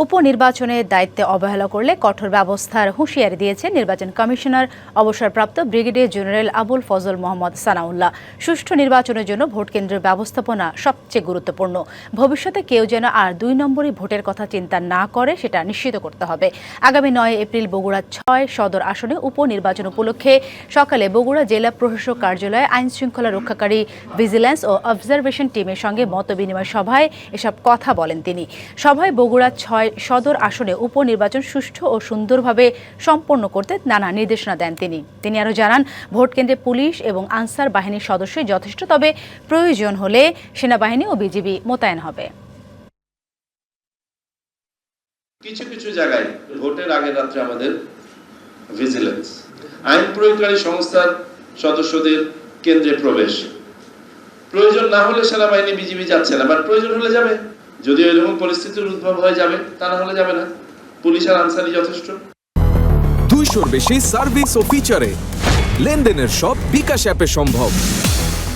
উপনির্বাচনের দায়িত্বে অবহেলা করলে কঠোর ব্যবস্থার হুঁশিয়ারি দিয়েছেন নির্বাচন কমিশনার অবসরপ্রাপ্ত ব্রিগেডিয়ার জেনারেল আবুল ফজল মোহাম্মদ সানাউল্লাহ। সুষ্ঠু নির্বাচনের জন্য ভোট কেন্দ্রের ব্যবস্থাপনা সবচেয়ে গুরুত্বপূর্ণ। ভবিষ্যতে কেউ যেন আর ২ নম্বরই ভোটের কথা চিন্তা না করে সেটা নিশ্চিত করতে হবে। আগামী ৯ এপ্রিল বগুড়া ৬ সদর আসনে উপনির্বাচন উপলক্ষে সকালে বগুড়া জেলা প্রশাসক কার্যালয়ে আইন শৃঙ্খলা রক্ষাকারী ভিজিল্যান্স ও অবজারভেশন টিমের সঙ্গে মতবিনিময় সভায় এসব কথা বলেন তিনি। সভায় বগুড়া ৬ সদর আসনে উপনির্বাচন সুষ্ঠু ও সুন্দরভাবে সম্পন্ন করতে নানা নির্দেশনা দেন তিনি আরও জানান, ভোট কেন্দ্রে পুলিশ এবং আনসার বাহিনীর সদস্য যথেষ্ট, তবে প্রয়োজন হলে সেনাবাহিনী ও বিজিবি মোতায়েন হবে। কিছু কিছু জায়গায় ভোটের আগের রাত্রে আমাদের ভিজিল্যান্স আইন প্রয়োগকারী সংস্থার সদস্যদের কেন্দ্রে প্রবেশ, প্রয়োজন না হলে সেনাবাহিনী বিজিবি যাচ্ছে না, বাট প্রয়োজন হলে যাবে। যদি এরকম পরিস্থিতির উদ্ভব হয়ে যাবে, তা না হলে যাবে না। পুলিশ আর আনসারই যথেষ্ট। 200-র বেশি সার্ভিস ও ফিচারে লেনদেনের সব বিকাশ অ্যাপে সম্ভব।